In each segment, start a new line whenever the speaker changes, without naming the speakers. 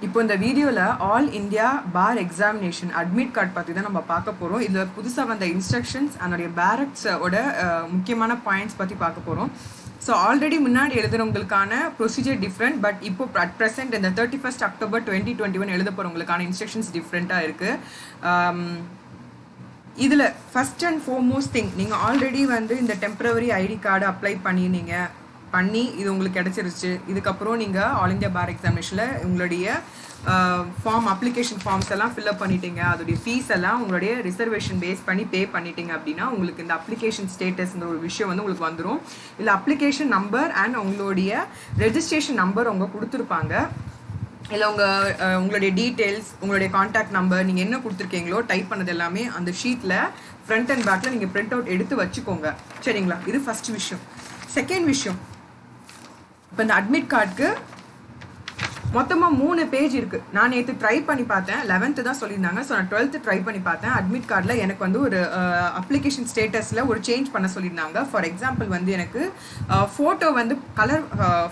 இப்போ இந்த வீடியோவில் ஆல் இந்தியா பார் எக்ஸாமினேஷன் அட்மிட் கார்டு பற்றி தான் நம்ம பார்க்க போகிறோம். இதில் புதுசாக வந்த இன்ஸ்ட்ரக்ஷன்ஸ் அதனுடைய பேரக்ஸோட முக்கியமான பாயிண்ட்ஸ் பற்றி பார்க்க போகிறோம். ஸோ ஆல்ரெடி முன்னாடி எழுதுறவங்களுக்கான ப்ரொசீஜர் டிஃப்ரெண்ட், பட் இப்போ அட் ப்ரெசென்ட் இந்த 31st October 2021 எழுத போகிறவங்களுக்கான இன்ஸ்ட்ரக்ஷன்ஸ் டிஃப்ரெண்ட்டாக இருக்குது. இதில் ஃபஸ்ட் அண்ட் ஃபோர்மோஸ்ட் திங், நீங்கள் ஆல்ரெடி வந்து இந்த டெம்பரவரி ஐடி கார்டு அப்ளை பண்ணி இது உங்களுக்கு கிடச்சிருச்சு. இதுக்கப்புறம் நீங்கள் ஆல் இந்தியா பார் எக்ஸாமினேஷனில் உங்களுடைய அப்ளிகேஷன் ஃபார்ம்ஸ் எல்லாம் ஃபில்அப் பண்ணிட்டீங்க, அதோடைய ஃபீஸ் எல்லாம் உங்களுடைய ரிசர்வேஷன் பேஸ் பண்ணி பே பண்ணிட்டீங்க அப்படின்னா உங்களுக்கு இந்த அப்ளிகேஷன் ஸ்டேட்டஸ்ங்கிற ஒரு விஷயம் வந்து உங்களுக்கு வந்துடும். இல்லை அப்ளிகேஷன் நம்பர் அண்ட் உங்களுடைய ரெஜிஸ்ட்ரேஷன் நம்பர் அவங்க கொடுத்துருப்பாங்க. இல்லை உங்களுடைய டீட்டெயில்ஸ், உங்களுடைய கான்டாக்ட் நம்பர், நீங்கள் என்ன கொடுத்துருக்கீங்களோ டைப் பண்ணது எல்லாமே அந்த ஷீட்டில் ஃப்ரண்ட் அண்ட் பேக்கில் நீங்கள் பிரிண்ட் அவுட் எடுத்து வச்சுக்கோங்க. சரிங்களா? இது ஃபஸ்ட் விஷயம். செகண்ட் விஷயம், இப்போ இந்த அட்மிட் கார்டுக்கு மொத்தமாக 3 பேஜ் இருக்குது. நான் நேற்று ட்ரை பண்ணி பார்த்தேன், 11th தான் சொல்லியிருந்தாங்க. ஸோ நான் 12th ட்ரை பண்ணி பார்த்தேன். அட்மிட் கார்டில் எனக்கு வந்து ஒரு அப்ளிகேஷன் ஸ்டேட்டஸில் ஒரு சேஞ்ச் பண்ண சொல்லியிருந்தாங்க. ஃபார் எக்ஸாம்பிள் வந்து எனக்கு ஃபோட்டோ வந்து கலர்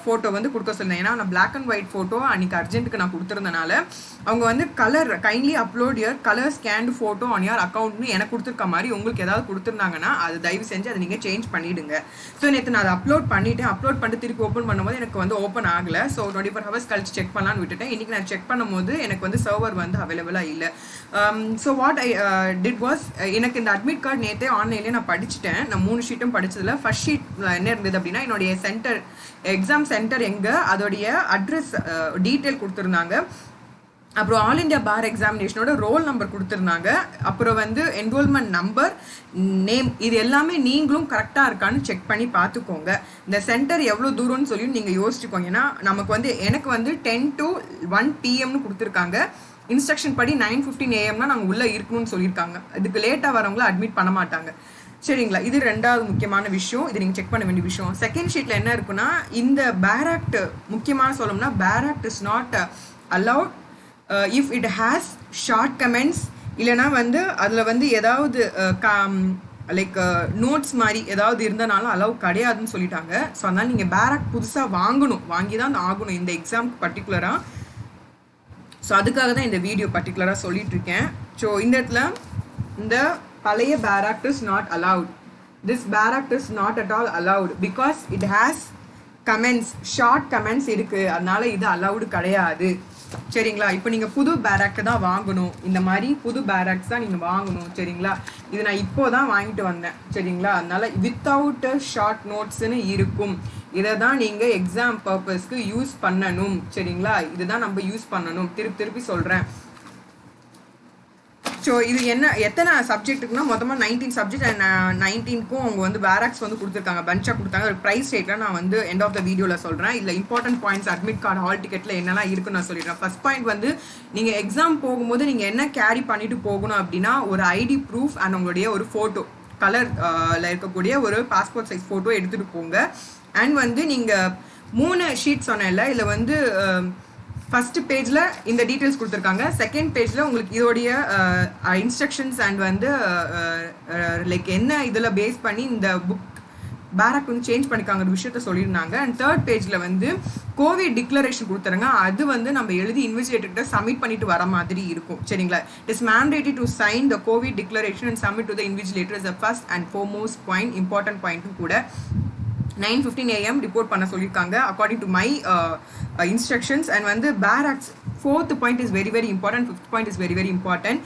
ஃபோட்டோ வந்து கொடுக்க சொல்லியிருந்தேன். ஏன்னா நான் பிளாக் அண்ட் ஒயிட் ஃபோட்டோ அன்றைக்கி அர்ஜென்ட்டுக்கு நான் கொடுத்துருந்தனால அவங்க வந்து colour kindly upload your colour scanned photo on your அக்கௌண்ட்னு எனக்கு கொடுத்துருக்க மாதிரி உங்களுக்கு ஏதாவது கொடுத்துருந்தாங்கன்னா அது தயவு செஞ்சு அதை நீங்கள் சேஞ்ச் பண்ணிவிடுங்க. ஸோ நேற்று நான் அதை அப்லோட் பண்ணிட்டு திருப்பி ஓப்பன் பண்ணும்போது எனக்கு வந்து ஓப்பன் ஆகலை. ஸோ 24 hours கழிச்சு செக் பண்ணலான்னு விட்டுட்டேன். இன்றைக்கி நான் செக் பண்ணும்போது எனக்கு வந்து சர்வர் வந்து அவைலபிளாக இல்லை. So what I did was, எனக்கு இந்த அட்மிட் கார்டு நேற்றே ஆன்லைன்லேயே நான் படிச்சுட்டேன். நான் 3 ஷீட்டும் படித்ததில் ஃபர்ஸ்ட் ஷீட் என்ன இருந்தது அப்படின்னா என்னுடைய சென்டர், எக்ஸாம் சென்டர் எங்கே, அதோடைய அட்ரஸ் டீட்டெயில் கொடுத்துருந்தாங்க. அப்புறம் ஆல் இந்தியா பார் எக்ஸாமினேஷனோட ரோல் நம்பர் கொடுத்துருந்தாங்க. அப்புறம் வந்து என்ரோல்மெண்ட் நம்பர், நேம், இது எல்லாமே நீங்களும் கரெக்டாக இருக்கான்னு செக் பண்ணி பார்த்துக்கோங்க. இந்த சென்டர் எவ்வளோ தூரம்னு சொல்லி நீங்கள் யோசிச்சுக்கோங்க. ஏன்னா எனக்கு வந்து 10 to 1 PM கொடுத்துருக்காங்க. இன்ஸ்ட்ரக்ஷன் படி 9:15 AM நாங்கள் உள்ளே இருக்கணும்னு சொல்லியிருக்காங்க. இதுக்கு லேட்டாக வரவங்கள அட்மிட் பண்ண மாட்டாங்க. சரிங்களா? இது ரெண்டாவது முக்கியமான விஷயம். இது நீங்கள் செக் பண்ண வேண்டிய விஷயம். செகண்ட் ஷீட்டில் என்ன இருக்குன்னா, இந்த பேர் ஆக்ட் முக்கியமான சொல்லணும்னா, பேர் act is not allowed if it has short comments, இல்லைனா வந்து அதில் வந்து ஏதாவது லைக் நோட்ஸ் மாதிரி ஏதாவது இருந்தனாலும் அலோவ் கிடையாதுன்னு சொல்லிட்டாங்க. ஸோ அதனால் நீங்கள் பேர் ஆக்ட் புதுசாக வாங்கி தான் ஆகணும் இந்த எக்ஸாமுக்கு பர்டிகுலராக. ஸோ அதுக்காக தான் இந்த வீடியோ பர்டிகுலராக சொல்லிட்டு இருக்கேன். ஸோ இந்த இடத்துல இந்த பழைய பேர் act is not allowed. This பேர் act is not at all allowed because it has comments, short comments இருக்குது. அதனால இது அலவுடு கிடையாது. சரிங்களா? இப்போ நீங்கள் புது பேர் ஆக்ட் தான் வாங்கணும். இந்த மாதிரி புது பேர் ஆக்ட்ஸ் தான் நீங்கள் வாங்கணும். சரிங்களா? இது நான் இப்போ தான் வாங்கிட்டு வந்தேன். சரிங்களா? அதனால வித்தவுட் ஷார்ட் நோட்ஸ்ன்னு இருக்கும். இதை தான் நீங்கள் எக்ஸாம் பர்பஸ்க்கு யூஸ் பண்ணணும். சரிங்களா? இதுதான் நம்ம யூஸ் பண்ணணும். திருப்பி சொல்கிறேன். ஸோ இது எத்தனை சப்ஜெக்ட்டுக்குன்னா மொத்தமாக 19 சப்ஜெக்ட் அண்ட் 19க்கும் அவங்க வந்து பேராக்ஸ் வந்து கொடுத்துருக்காங்க, பஞ்சாக கொடுத்தாங்க. ஒரு ப்ரைஸ் ரேட்டில் நான் வந்து எண்ட் ஆஃப் த வீடியோவில் சொல்கிறேன். இல்லை important points admit card hall டிக்கெட்டில் என்னெல்லாம் இருக்குன்னு நான் சொல்லிடுறேன். ஃபர்ஸ்ட் பாயிண்ட் வந்து நீங்கள் எக்ஸாம் போகும்போது நீங்கள் என்ன கேரி பண்ணிட்டு போகணும் அப்படின்னா ஒரு ஐடி ப்ரூஃப் அண்ட் உங்களுடைய ஒரு ஃபோட்டோ, கலரில் இருக்கக்கூடிய ஒரு பாஸ்போர்ட் சைஸ் ஃபோட்டோ எடுத்துகிட்டு போங்க. அண்ட் வந்து நீங்கள் 3 ஷீட் சொன்னேன்ல, இதில் வந்து ஃபர்ஸ்ட் பேஜில் இந்த டீட்டெயில்ஸ் கொடுத்துருக்காங்க. செகண்ட் பேஜில் உங்களுக்கு இதோடைய இன்ஸ்ட்ரக்ஷன்ஸ் அண்ட் வந்து லைக் என்ன இதில் பேஸ் பண்ணி இந்த புக் பேராக் வந்து சேஞ்ச் பண்ணிக்காங்கிற விஷயத்த சொல்லியிருந்தாங்க. அண்ட் தேர்ட் பேஜில் வந்து கோவிட் டிக்ளரேஷன் கொடுத்துருங்க. அது வந்து நம்ம எழுதி இன்விஜிலேட்டர்கிட்ட சப்மிட் பண்ணிட்டு வர மாதிரி இருக்கும். சரிங்களா? It is mandatory to sign the COVID declaration and submit to the invigilator is the first and foremost point, important பாயிண்ட்டும் கூட. 9:15 AM ரிப்போர்ட் பண்ண சொல்லியிருக்காங்க according to my instructions. And when the barracks, fourth point is very very important, fifth point is very very important.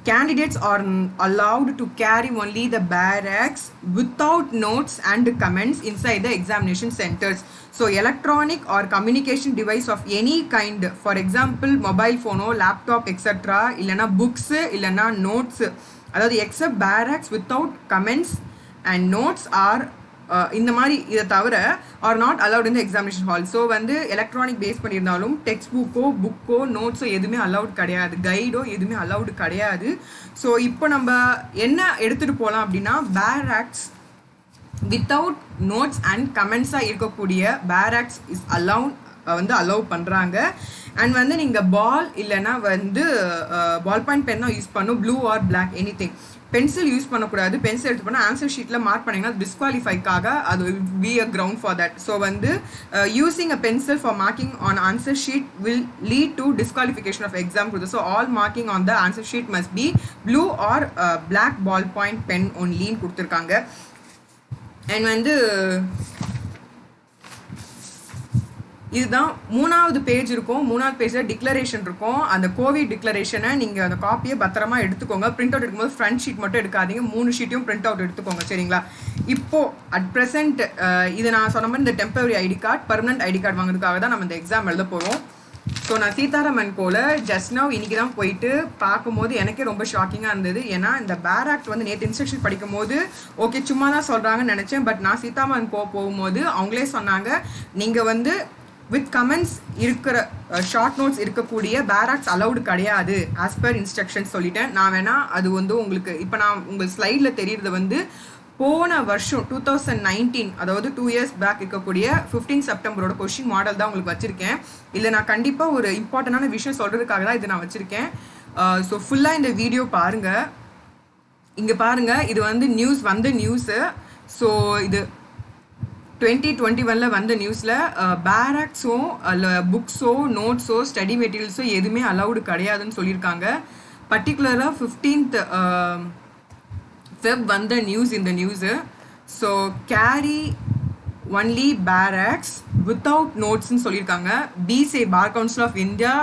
Candidates are allowed to carry only the barracks without notes and comments inside the examination centers. So electronic or communication device of any kind, for example mobile phone, laptop etc, illana books, illana notes, அதாவது except barracks without comments and notes are இந்த மாதிரி இதை தவிர R not allowed இந்த examination hall. So வந்து electronic base பண்ணியிருந்தாலும் text புக்கோ நோட்ஸோ எதுவுமே allowed கிடையாது, கைடோ எதுவுமே அலவுடு கிடையாது. ஸோ இப்போ நம்ம என்ன எடுத்துகிட்டு போகலாம் அப்படின்னா bare acts without notes and கமெண்ட்ஸாக இருக்கக்கூடிய பேர் ஆக்ட்ஸ் இஸ் வந்து அலோவ் பண்ணுறாங்க. அண்ட் வந்து நீங்கள் பால் இல்லைன்னா வந்து பால் பாயிண்ட் பென் தான் யூஸ் பண்ணும், blue or black anything. Pencil use பண்ணக்கூடாது. பென்சில் எடுத்து பண்ணால் ஆன்சர் ஷீட்டில் மார்க் பண்ணிங்கன்னா டிஸ்குவாலிஃபைக்காக அது be a ground for that. So வந்து using a pencil for marking on answer sheet will lead to disqualification of exam. So all marking on the answer sheet must be blue or black ball point pen ஒன்லின்னு கொடுத்துருக்காங்க. And வந்து இதுதான் 3வது page இருக்கும். 3வது பேஜில் declaration இருக்கும். அந்த கோவிட் டிக்ளரேஷனை நீங்கள் அந்த காப்பியை பத்திரமா எடுத்துக்கோங்க. பிரிண்ட் அவுட் எடுக்கும்போது ஃப்ரண்ட் ஷீட் மட்டும் எடுக்காதீங்க, 3 ஷீட்டையும் பிரிண்ட் அவுட் எடுத்துக்கோங்க, சரிங்களா? இப்போது அட் ப்ரெசென்ட் இது நான் சொன்ன மாதிரி இந்த temporary ID card, permanent ID card வாங்குறதுக்காக தான் நம்ம இந்த எக்ஸாம் எழுத போகிறோம். ஸோ நான் சீதாராமன் கோல ஜஸ்ட் நவ் இன்றைக்கி தான் போயிட்டு பார்க்கும்போது எனக்கே ரொம்ப ஷாக்கிங்காக இருந்தது. ஏன்னா இந்த பேர் ஆக்ட் வந்து நேற்று இன்ஸ்ட்ரக்ஷன் படிக்கும் போது ஓகே சும்மா தான் சொல்கிறாங்கன்னு நினச்சேன். பட் நான் சீதாராமன் கோ போகும்போது அவங்களே சொன்னாங்க, நீங்கள் வந்து வித் கமெண்ட்ஸ் இருக்கிற ஷார்ட் நோட்ஸ் இருக்கக்கூடிய பேராக்ஸ் அலௌடு கிடையாது ஆஸ் பர் இன்ஸ்ட்ரக்ஷன்ஸ் சொல்லிட்டேன். நான் வேணால் அது வந்து உங்களுக்கு இப்போ நான் உங்கள் ஸ்லைடில் தெரியுறது வந்து போன வருஷம் 2019, அதாவது 2 years பேக் இருக்கக்கூடிய 15 செப்டம்பரோட கொஷின் மாடல் தான் உங்களுக்கு வச்சுருக்கேன். இல்லை நான் கண்டிப்பாக ஒரு இம்பார்ட்டண்டான விஷயம் சொல்கிறதுக்காக தான் இது நான் வச்சுருக்கேன். ஸோ ஃபுல்லாக இந்த வீடியோ பாருங்கள். இங்கே பாருங்கள், இது வந்து நியூஸ் வந்த நியூஸு. ஸோ இது 2021 வந்த நியூஸில் பேராக்ஸோ இல்லை புக்ஸோ நோட்ஸோ ஸ்டடி மெட்டீரியல்ஸோ எதுவுமே அலௌடு கிடையாதுன்னு சொல்லியிருக்காங்க. பர்டிகுலராக 15th Feb வந்த நியூஸ் இந்த news. So carry only bare acts without நோட்ஸ்ன்னு சொல்லியிருக்காங்க. பிசே பார் கவுன்சில் ஆஃப் இந்தியா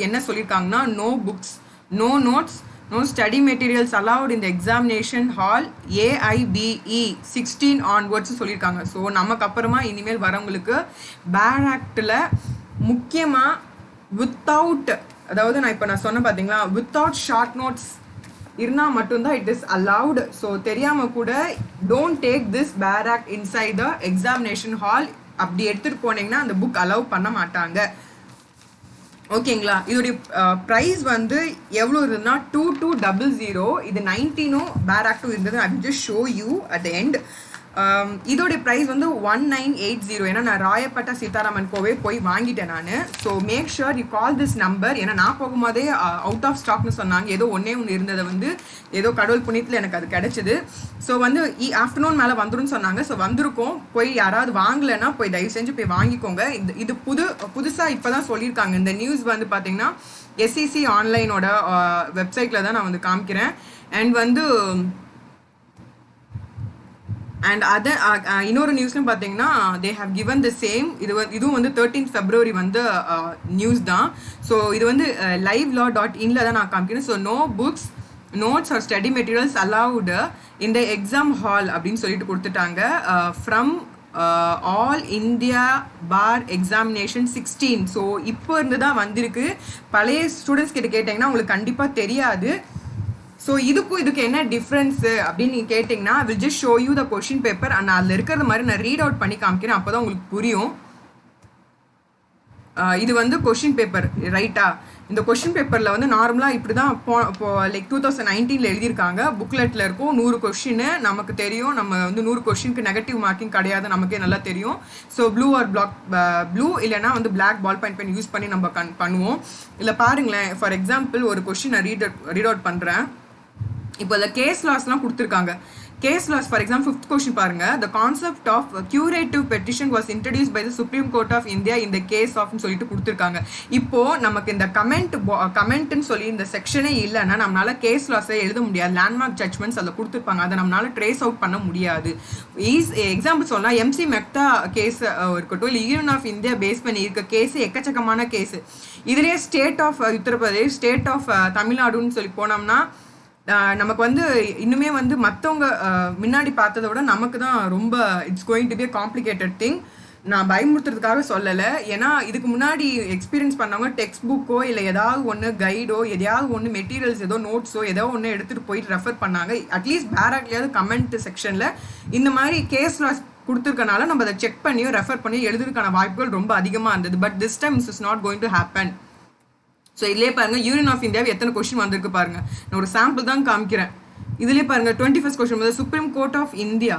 என்ன சொல்லியிருக்காங்கன்னா, no books, no notes, no study materials allowed in the examination hall AIBE 16 onwards சொல்லியிருக்காங்க. ஸோ நமக்கு அப்புறமா இனிமேல் வரவங்களுக்கு பேர் ஆக்டில் முக்கியமாக வித்தவுட், அதாவது நான் இப்போ நான் சொன்னேன் பார்த்தீங்களா, வித்தவுட் ஷார்ட் நோட்ஸ் இருந்தால் மட்டும்தான் இட் இஸ் அலவுட். ஸோ தெரியாமல் கூட டோன்ட் டேக் திஸ் பேர் act inside the examination hall. அப்படி எடுத்துகிட்டு போனீங்கன்னா அந்த புக் அலோவ் பண்ண மாட்டாங்க, ஓகேங்களா? இதோடைய ப்ரைஸ் வந்து எவ்வளோ இருந்ததுன்னா 2200. இது 19ம் பேர் ஆக்டும் இருந்தது. I will just show you at the end. இதோடைய ப்ரைஸ் வந்து 1980. ஏன்னா நான் ராயப்பேட்டா சீதாராமன் கோவே போய் வாங்கிட்டேன் நான். So make sure you call this number. ஏன்னா நான் போகும்போதே அவுட் ஆஃப் ஸ்டாக்னு சொன்னாங்க. ஏதோ ஒன்றே ஒன்று இருந்ததை வந்து ஏதோ கடவுள் புண்ணியத்தில் எனக்கு அது கிடச்சிது. ஸோ வந்து ஆஃப்டர்நூன் மேலே வந்துடும் சொன்னாங்க. ஸோ வந்திருக்கோம். போய் யாராவது வாங்கலைன்னா போய் தயவு செஞ்சு போய் வாங்கிக்கோங்க. இது புதுசாக இப்போ தான் சொல்லியிருக்காங்க. இந்த நியூஸ் வந்து பார்த்தீங்கன்னா SEC ஆன்லைனோட வெப்சைட்டில் தான் நான் வந்து காமிக்கிறேன். அண்ட் வந்து அண்ட் அதர் இன்னொரு நியூஸ்லும் பார்த்தீங்கன்னா they have given the same. இதுவும் வந்து 13th February வந்து நியூஸ் தான். ஸோ இது வந்து livelaw.in தான் நான் காமிக்கிறேன். So no books notes or study materials allowed இந்த எக்ஸாம் ஹால் அப்படின்னு சொல்லிட்டு கொடுத்துட்டாங்க. From All India bar Examination 16. So இப்போ இருந்து தான் வந்திருக்கு. பழைய ஸ்டூடெண்ட்ஸ் கிட்ட கேட்டிங்கன்னா உங்களுக்கு கண்டிப்பாக தெரியாது. ஸோ இதுக்கு என்ன டிஃப்ரென்ஸு அப்படின்னு நீங்கள் கேட்டிங்கன்னா, will just show you the question paper. And அதில் இருக்கிறது மாதிரி நான் ரீட் அவுட் பண்ணி காமிக்கிறேன், அப்போ தான் உங்களுக்கு புரியும். இது வந்து கொஷின் பேப்பர் ரைட்டா? இந்த கொஷின் பேப்பரில் வந்து நார்மலாக இப்படி தான் இப்போ லைக் 2019 எழுதியிருக்காங்க. புக்லெட்டில் இருக்கும் 100 கொஷின்னு. நமக்கு தெரியும் நம்ம வந்து 100 கொஷினுக்கு நெகட்டிவ் மார்க்கிங் கிடையாது, நமக்கே நல்லா தெரியும். ஸோ ப்ளூ ஆர் ப்ளூ இல்லைனா வந்து black ball point pen use பண்ணி நம்ம பண்ணுவோம். இல்லை பாருங்களேன், ஃபார் எக்ஸாம்பிள் ஒரு கொஷின் நான் ரீட் அவுட் பண்ணுறேன். இப்போ இந்த கேஸ் லாஸ்லாம் கொடுத்துருக்காங்க. Case laws for example 5th question பாருங்க. The concept of curative petition was introduce by the supreme court of India இந்த கேஸ் ஆஃப்னு சொல்லிட்டு கொடுத்துருக்காங்க. இப்போ நமக்கு இந்த கமெண்ட்னு சொல்லி இந்த செக்ஷனே இல்லைன்னா நம்மளால கேஸ் லாஸை எழுத முடியாது. லேண்ட்மார்க் ஜட்மெண்ட்ஸ் அதில் கொடுத்துருப்பாங்க, அதை நம்மளால ட்ரேஸ் அவுட் பண்ண முடியாது. எக்ஸாம்பிள் சொல்லலாம், MC மெக்தா கேஸ் இருக்கட்டும், இல்லை யூனியன் ஆஃப் இந்தியா பேஸ் பண்ணி இருக்க கேஸு எக்கச்சக்கமான கேஸு. இதுலேயே state of Uttar Pradesh, state of தமிழ்நாடுன்னு சொல்லி போனோம்னா நமக்கு வந்து இன்னுமே வந்து மற்றவங்க முன்னாடி பார்த்ததை விட நமக்கு தான் ரொம்ப it's going to be complicated thing. நான் பயமுறுத்துறதுக்காக சொல்லலை, ஏன்னா இதுக்கு முன்னாடி எக்ஸ்பீரியன்ஸ் பண்ணவங்க டெக்ஸ்ட் புக்கோ இல்லை ஏதாவது ஒன்று கைடோ எதையாவது ஒன்று மெட்டீரியல்ஸ் ஏதோ நோட்ஸோ ஏதோ ஒன்று எடுத்துகிட்டு போயிட்டு ரெஃபர் பண்ணாங்க. அட்லீஸ்ட் பேராக்லையாவது கமெண்ட் செக்ஷனில் இந்த மாதிரி கேஸ் லாஸ் கொடுத்துருக்கனால நம்ம அதை செக் பண்ணியோ ரெஃபர் பண்ணியோ எழுதுறதுக்கான வாய்ப்புகள் ரொம்ப அதிகமாக இருந்தது. But this time is not going to happen. So இதுலேயே பாருங்கள், யூனியன் ஆஃப் இந்தியாவில் எத்தனை கொஸ்டின் வந்திருக்கு பாருங்கள். நான் ஒரு சாம்பிள் தான் காமிக்கிறேன். இதுலேயே பாருங்கள், 21st கொஸ்டின் வந்து Supreme court of India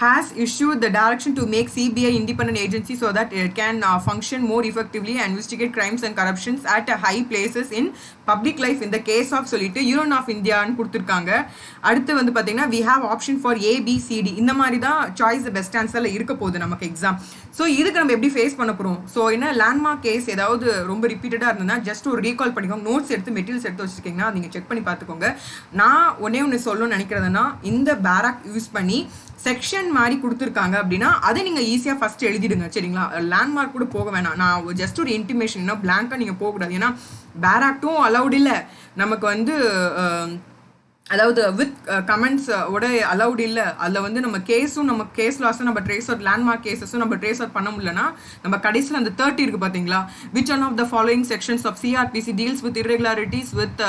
has issued the direction to make CBI independent agency so that it can function more effectively and investigate crimes and corruptions at high places in public life in the case of சொல்லிட்டு union of இந்தியான்னு கொடுத்துருக்காங்க. அடுத்து வந்து பார்த்தீங்கன்னா we have option for ABCD. இந்த மாதிரி தான் choice best ஆன்சரில் இருக்க போகுது நமக்கு எக்ஸாம். ஸோ இதுக்கு நம்ம எப்படி ஃபேஸ் பண்ண போகிறோம்? ஸோ என்ன லேண்ட்மார்க் கேஸ் ஏதாவது ரொம்ப ரிப்பீட்டடாக இருந்ததுன்னா ஜஸ்ட் ஒரு ரீகால் பண்ணிக்கோங்க. நோட்ஸ் எடுத்து மெட்டீரியல்ஸ் எடுத்து வச்சுருக்கீங்கன்னா நீங்கள் செக் பண்ணி பார்த்துக்கோங்க. நான் ஒன்று சொல்லணும்னு நினைக்கிறதுனா இந்த பேராக் யூஸ் பண்ணி செக்ஷன் மாதிரி கொடுத்துருக்காங்க அப்படின்னா அதை நீங்கள் ஈஸியாக ஃபஸ்ட்டு எழுதிடுங்க. சரிங்களா? லேண்ட்மார்க் கூட போக வேணாம். நான் ஜஸ்ட் ஒரு இன்டிமேஷன், பிளாங்காக நீங்கள் போகக்கூடாது. ஏன்னா பேராக்டும் அலௌட் இல்லை நமக்கு வந்து, அதாவது வித் கமெண்ட்ஸ் உட அலௌட் இல்லை. அதில் வந்து நம்ம கேஸும் நம்ம கேஸ் லாஸும் நம்ம ட்ரேஸ் அவுட், லேண்ட்மார்க் கேஸஸும் நம்ம ட்ரேஸ் அவுட் பண்ண முடியலன்னா நம்ம கடைசியில் அந்த 30 இருக்குது பார்த்தீங்களா, which one of the following sections of CrPC deals with irregularities with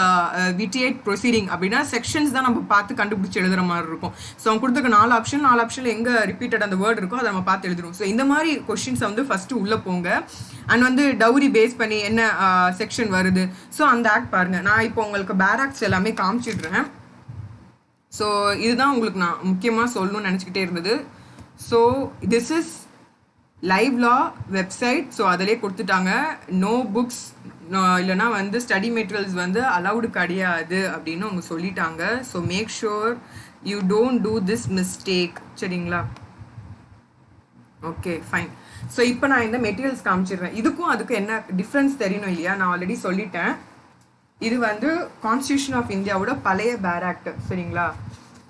vitiate proceeding அப்படின்னா செக்ஷன்ஸ் தான் நம்ம பார்த்து கண்டுபிடிச்சி எழுதுற மாதிரி இருக்கும். ஸோ அவங்க கொடுத்துருக்க 4 ஆப்ஷனில் எங்கே ரிப்பீட்டட் அந்த வேர்டு இருக்கோ அதை நம்ம பார்த்து எழுதுறோம். ஸோ இந்த மாதிரி கொஸ்டின்ஸை வந்து ஃபஸ்ட்டு உள்ளே போங்க. அண்ட் வந்து டவுரி பேஸ் பண்ணி என்ன செக்ஷன் வருது, ஸோ அந்த ஆக்ட் பாருங்கள். நான் இப்போ உங்களுக்கு பேராக்ஸ் எல்லாமே காமிச்சிடுறேன். ஸோ இதுதான் உங்களுக்கு நான் முக்கியமாக சொல்லணும்னு நினச்சிக்கிட்டே இருந்தது. So this is live law website. So அதிலே கொடுத்துட்டாங்க நோ புக்ஸ் இல்லைனா வந்து ஸ்டடி மெட்டீரியல்ஸ் வந்து அலௌடு கிடையாது அப்படின்னு அவங்க சொல்லிட்டாங்க. So make sure you don't do this mistake. சரிங்களா? Okay fine. ஸோ இப்போ நான் இந்த மெட்டீரியல்ஸ் காமிச்சிடுறேன். இதுக்கும் அதுக்கும் என்ன டிஃப்ரென்ஸ் தெரியணும் இல்லையா? நான் ஆல்ரெடி சொல்லிட்டேன். இது வந்து கான்ஸ்டியூஷன் ஆஃப் இந்தியாவோட பழைய பேராக்ட். சரிங்களா?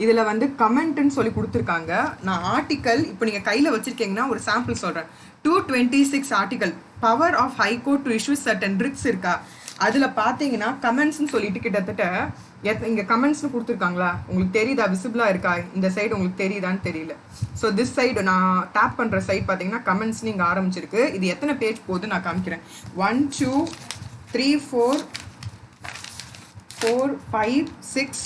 இதில் வந்து கமெண்ட்னு சொல்லி கொடுத்துருக்காங்க. நான் ஆர்டிக்கல் இப்போ நீங்கள் கையில் வச்சுருக்கீங்கன்னா ஒரு சாம்பிள் சொல்கிறேன். 226 article power of high court to issue certain writs இருக்கா, அதில் பார்த்தீங்கன்னா கமெண்ட்ஸ்ன்னு சொல்லிட்டு கிட்டத்தட்ட இங்கே கமெண்ட்ஸ்னு கொடுத்துருக்காங்களா, உங்களுக்கு தெரியுதா, விசிபிளாக இருக்கா? இந்த சைடு உங்களுக்கு தெரியுதான்னு தெரியல. ஸோ திஸ் சைடு நான் டேப் பண்ணுற சைடு பார்த்தீங்கன்னா கமெண்ட்ஸ்னு இங்கே ஆரம்பிச்சிருக்கு. இது எத்தனை பேஜ் போகுது நான் காமிக்கிறேன். 1 2 3 4 4 5 6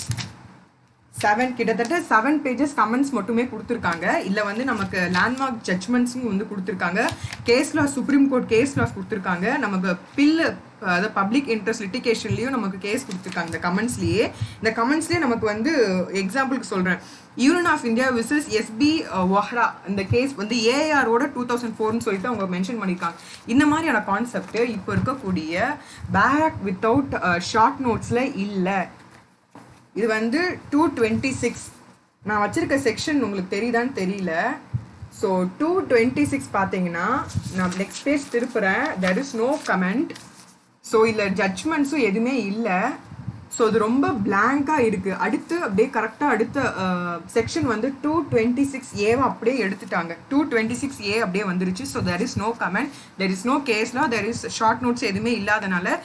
7 கிட்டத்தட்ட 7 பேஜஸ் கமெண்ட்ஸ் மட்டுமே கொடுத்துருக்காங்க. இல்லை வந்து நமக்கு லேண்ட்மார்க் ஜட்ஜ்மெண்ட்ஸும் வந்து கொடுத்துருக்காங்க. Case laws, Supreme Court case laws கொடுத்துருக்காங்க. நமக்கு பில்லு, அதாவது பப்ளிக் இன்ட்ரெஸ்ட் லிட்டிகேஷன்லேயும் நமக்கு கேஸ் கொடுத்துருக்காங்க இந்த கமெண்ட்ஸ்லேயே. இந்த கமெண்ட்ஸ்லேயே நமக்கு வந்து எக்ஸாம்பிளுக்கு சொல்கிறேன், union of India versus SP ஒஹ்ரா இந்த கேஸ் வந்து ஏஆரோட 2004ன்னு சொல்லிட்டு அவங்க மென்ஷன் பண்ணியிருக்காங்க. இந்த மாதிரியான கான்செப்ட் இப்போ இருக்கக்கூடிய பேராக் வித்தவுட் ஷார்ட் நோட்ஸில் இல்லை. இது வந்து 226 நான் வச்சிருக்க செக்ஷன் உங்களுக்கு தெரியுதான்னு தெரியல. ஸோ 226 பார்த்தீங்கன்னா நான் நெக்ஸ்ட் பேஜ் திருப்புறேன். There is no comment. So இதில் ஜட்ஜ்மெண்ட்ஸும் எதுவுமே இல்லை. ஸோ இது ரொம்ப பிளாங்காக இருக்குது. அடுத்து அப்படியே கரெக்டாக அடுத்த செக்ஷன் வந்து 226A அப்படியே எடுத்துட்டாங்க. 226A அப்படியே வந்துருச்சு. So there is no comment, there is no கேஸ்லா, தெர் இஸ் ஷார்ட் நோட்ஸ் எதுவுமே இல்லாதனால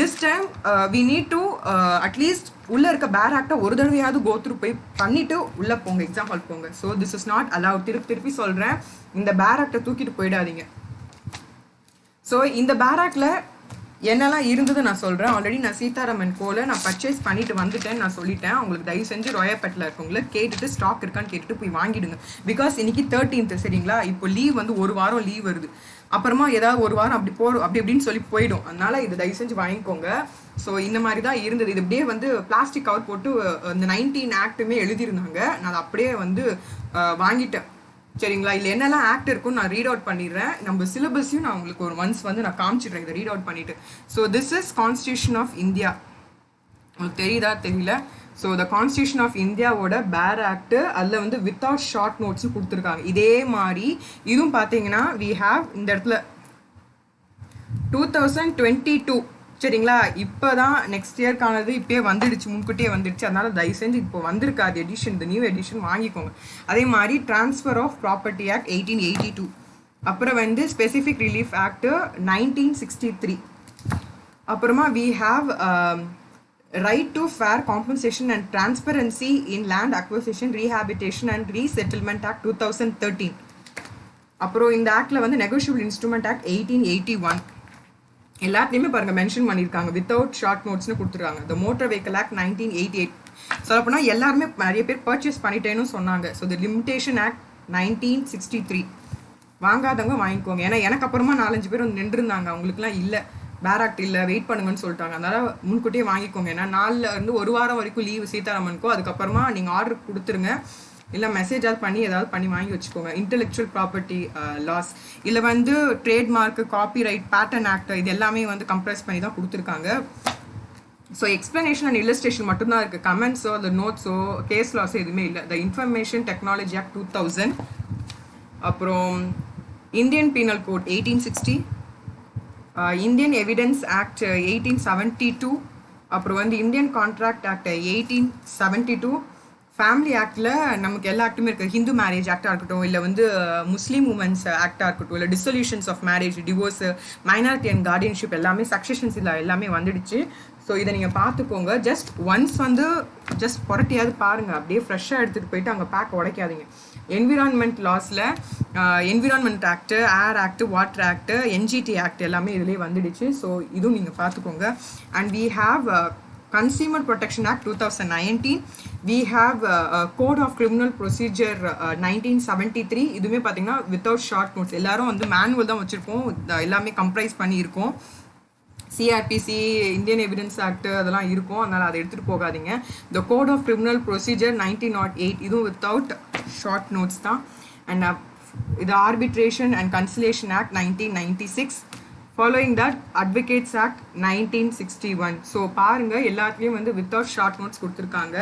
this time we need to at least உள்ளே இருக்க பேராக்டை ஒரு தடவையாவது கோத்ரூ போய் பண்ணிவிட்டு உள்ளே போங்க, எக்ஸாம் ஹால் போங்க. So this is not allowed. திருப்பி சொல்கிறேன், இந்த பேராக்டை தூக்கிட்டு போயிடாதீங்க. ஸோ இந்த பேராக்டில் என்னெல்லாம் இருந்தது நான் சொல்கிறேன். ஆல்ரெடி நான் சீதாராமன் கோல நான் பர்ச்சேஸ் பண்ணிட்டு வந்துட்டேன்னு நான் சொல்லிட்டேன். உங்களுக்கு தயவு செஞ்சு ராயப்பேட்டில் இருக்கவங்கள கேட்டுட்டு ஸ்டாக் இருக்கான்னு கேட்டுட்டு போய் வாங்கிடுங்க. பிகாஸ் இன்னைக்கு 13th. சரிங்களா? இப்போ லீவ் வந்து ஒரு வாரம் லீவ் வருது. அப்புறமா ஏதாவது ஒரு வாரம் அப்படி இப்படின்னு சொல்லி போயிடும். அதனால இது தயவு செஞ்சு வாங்கிக்கோங்க. ஸோ இந்த மாதிரி தான் இருந்தது. இது அப்படியே வந்து பிளாஸ்டிக் கவர் போட்டு இந்த 19 ஆக்ட்டுமே எழுதியிருந்தாங்க. நான் அப்படியே வந்து வாங்கிட்டேன். சரிங்களா? இல்லை என்னெல்லாம் ஆக்ட் இருக்குன்னு நான் ரீட் அவுட் பண்ணிடுறேன். நம்ம சிலபஸையும் நான் உங்களுக்கு ஒரு ஒன்ஸ் வந்து நான் காமிச்சிடுறேன் இதை ரீட் அவுட் பண்ணிட்டு. So this is Constitution of India. உங்களுக்கு தெரியுதா தெரியல. ஸோ த கான்ஸ்டியூஷன் ஆஃப் இந்தியாவோட பேர் ஆக்ட், அதில் வந்து வித்தவுட் ஷார்ட் நோட்ஸும் கொடுத்துருக்காங்க. இதே மாதிரி இதுவும் பார்த்தீங்கன்னா வி ஹாவ் இந்த இடத்துல 2022. சரிங்களா? இப்போ தான் நெக்ஸ்ட் இயர்க்கானது இப்போயே வந்துடுச்சு, முன்கூட்டியே வந்துடுச்சு. அதனால தயவு செஞ்சு இப்போ வந்திருக்காது எடிஷன், இந்த நியூ எடிஷன் வாங்கிக்கோங்க. அதே மாதிரி ட்ரான்ஸ்ஃபர் ஆஃப் ப்ராப்பர்ட்டி ஆக்ட் 1882, அப்புறம் வந்து ஸ்பெசிஃபிக் ரிலீஃப் ஆக்ட் 1963, அப்புறமா we have right to fair compensation and transparency in land acquisition, rehabilitation and resettlement act 2013. அப்புறம் இந்த ஆக்ட்ல வந்து நெகோஷியபிள் இன்ஸ்ட்ருமெண்ட் ஆக்ட் 1881 எல்லாத்தையுமே பாருங்க மென்ஷன் பண்ணியிருக்காங்க. வித்தவுட் ஷார்ட் நோட்ஸ்னு கொடுத்துருக்காங்க. த மோட்டார் வெஹிக்கல் ஆக்ட் 1988 சொல்லப்போனால் எல்லாருமே நிறைய பேர் பர்ச்சேஸ் பண்ணிட்டேன்னு சொன்னாங்க. ஸோ த லிமிடேஷன் ஆக்ட் 1963 வாங்காதவங்க வாங்கிக்கோங்க. ஏன்னா எனக்கு அப்புறமா 4-5 பேர் வந்து நின்றுருந்தாங்க, அவங்களுக்குலாம் இல்லை பேராக்ட் இல்லை, வெயிட் பண்ணுங்கன்னு சொல்லிட்டாங்க. அதனால் முன்கூட்டியே வாங்கிக்கோங்க. ஏன்னா 4 இருந்து 1 வாரம் வரைக்கும் லீவு சீதாராமனுக்கோ. அதுக்கப்புறமா நீங்கள் ஆர்டர் கொடுத்துருங்க. இல்லை மெசேஜாவது பண்ணி ஏதாவது பண்ணி வாங்கி வச்சுக்கோங்க. இன்டெலெக்சுவல் ப்ராப்பர்ட்டி லாஸ் இதில் வந்து ட்ரேட்மார்க்கு, காப்பிரைட், பேட்டன் ஆக்ட் இது எல்லாமே வந்து கம்ப்ரஸ் பண்ணி தான் கொடுத்துருக்காங்க. ஸோ எக்ஸ்ப்ளனேஷன் அண்ட் இல்லஸ்ட்ரேஷன் மட்டும்தான் இருக்குது. கமெண்ட்ஸோ அந்த நோட்ஸோ கேஸ் லாஸோ எதுவுமே இல்லை. த இன்ஃபர்மேஷன் டெக்னாலஜி ஆக்ட் 2000, அப்புறம் Indian Penal Code 1860, Indian Evidence Act 1872, அப்புறம் வந்து இந்தியன் கான்ட்ராக்ட் ஆக்ட் 1872, ஃபேமிலி ஆக்டில் நமக்கு எல்லா ஆக்ட்டுமே இருக்குது. ஹிந்து மேரேஜ் ஆக்டாக இருக்கட்டும், இல்லை வந்து முஸ்லீம் உமன்ஸ் ஆக்டாக இருக்கட்டும், இல்லை dissolutions of marriage, divorce, minority and guardianship எல்லாமே சக்சஷன்ஸ் இல்லை எல்லாமே வந்துடுச்சு. ஸோ இதை நீங்கள் பார்த்துக்கோங்க. ஜஸ்ட் ஒன்ஸ் வந்து ஜஸ்ட் புரட்டியாவது பாருங்கள், அப்படியே ஃப்ரெஷ்ஷாக எடுத்துகிட்டு போயிட்டு அங்கே பேக் உடைக்காதீங்க. என்விரான்மெண்ட் லாஸில் environment act, air act, water act, NGT act எல்லாமே இதுலேயே வந்துடுச்சு. ஸோ இதுவும் நீங்கள் பார்த்துக்கோங்க. And we have Consumer Protection Act 2019, we have Code of Criminal Procedure 1973. இதுவுமே பார்த்தீங்கன்னா வித்தவுட் ஷார்ட் நோட்ஸ், எல்லாரும் வந்து மேனுவல் தான் வச்சுருப்போம், எல்லாமே கம்ப்ரைஸ் பண்ணியிருக்கோம். சிஆர்பிசி, இந்தியன் எவிடன்ஸ் ஆக்ட் அதெல்லாம் இருக்கும், அதனால் அதை எடுத்துகிட்டு போகாதீங்க. த கோட் ஆஃப் கிரிமினல் ப்ரொசீஜர் 1908 இதுவும் வித்தவுட் ஷார்ட் நோட்ஸ் தான். அண்ட் இது arbitration and conciliation act 1996. Following that advocates act 1961. So பாருங்கள் எல்லாத்துலேயும் வந்து வித்தவுட் ஷார்ட் நோட்ஸ் கொடுத்துருக்காங்க.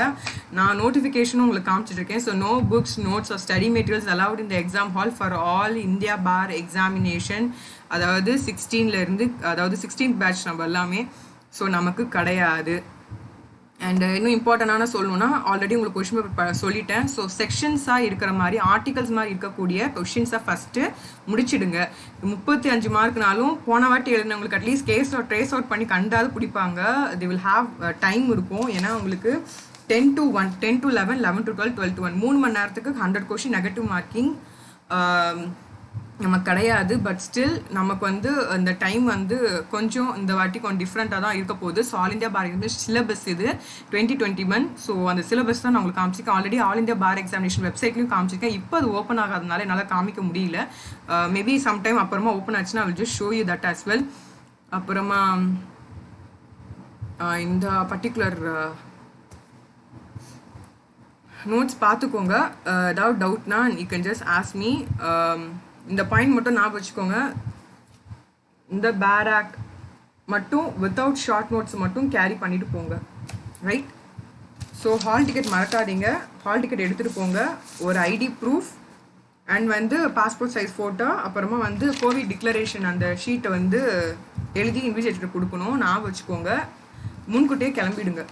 நான் நோட்டிஃபிகேஷனும் உங்களுக்கு காமிச்சிட்ருக்கேன். So no books, notes or study materials allowed in the exam hall for all India bar examination. அதாவது 16லேருந்து, அதாவது 16th பேட்ச் நம்ம எல்லாமே. ஸோ நமக்கு கிடையாது. அண்ட் இன்னும் இம்பார்ட்டண்டான சொல்லணும்னா, ஆல்ரெடி உங்களுக்கு கொஷின் பேப்பர் சொல்லிட்டேன். ஸோ செக்ஷன்ஸாக இருக்கிற மாதிரி, ஆர்டிகல்ஸ் மாதிரி இருக்கக்கூடிய கொஷின்ஸை ஃபஸ்ட்டு முடிச்சிடுங்க. 35 மார்க்னாலும் போன வாட்டி எழுதினவங்களுக்கு அட்லீஸ்ட் கேஸ் ட்ரேஸ் அவுட் பண்ணி கண்டாவது பிடிப்பாங்க. தி வில் ஹாவ் டைம் இருக்கும். ஏன்னா உங்களுக்கு 10 to 1, 10 to 11, 11 to 12, 12 to 1 3 மணி நேரத்துக்கு 100 கொஷின் நெகட்டிவ் மார்க்கிங் நமக்கு கிடையாது. பட் ஸ்டில் நமக்கு வந்து இந்த டைம் வந்து கொஞ்சம் இந்த வாட்டி கொஞ்சம் டிஃப்ரெண்ட்டாக தான் இருக்க போகுது. ஸோ ஆல் இந்தியா பார் எக்ஸாமினேஷன் சிலபஸ் இது 2021. ஸோ அந்த சிலபஸ் தான் நான் உங்களுக்கு காமிச்சிருக்கேன். ஆல்ரெடி ஆல் இந்தியா பார் எக்ஸாமினேஷன் வெப்சைட்லையும் காமிச்சிருக்கேன். இப்போ அது ஓப்பன் ஆகாதனால என்னால் காமிக்க முடியல. மேபி சம்டைம் அப்புறமா ஓப்பன் ஆச்சுன்னா will just show you that as well. அப்புறமா இந்த பர்டிகுலர் நோட்ஸ் பார்த்துக்கோங்க. ஏதாவது டவுட்னா you can just ask me. இந்த பாயிண்ட் மட்டும் ஞாபகம் வச்சுக்கோங்க. இந்த பேர் ஆக்ட் மட்டும் வித்தவுட் ஷார்ட் நோட்ஸ் மட்டும் கேரி பண்ணிட்டு போங்க, ரைட்? ஸோ ஹால் டிக்கெட் மறக்காதீங்க. ஹால் டிக்கெட் எடுத்துகிட்டு போங்க, ஒரு ஐடி ப்ரூஃப் அண்ட் வந்து பாஸ்போர்ட் சைஸ் ஃபோட்டோ, அப்புறமா வந்து கோவிட் டிக்ளரேஷன் அந்த ஷீட்டை வந்து எழுதி இன்விஜிலேட்டர் கொடுக்கணும், ஞாபகம் வச்சுக்கோங்க. முன்கூட்டியே கிளம்பிடுங்க.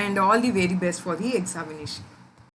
And all the very best for the examination.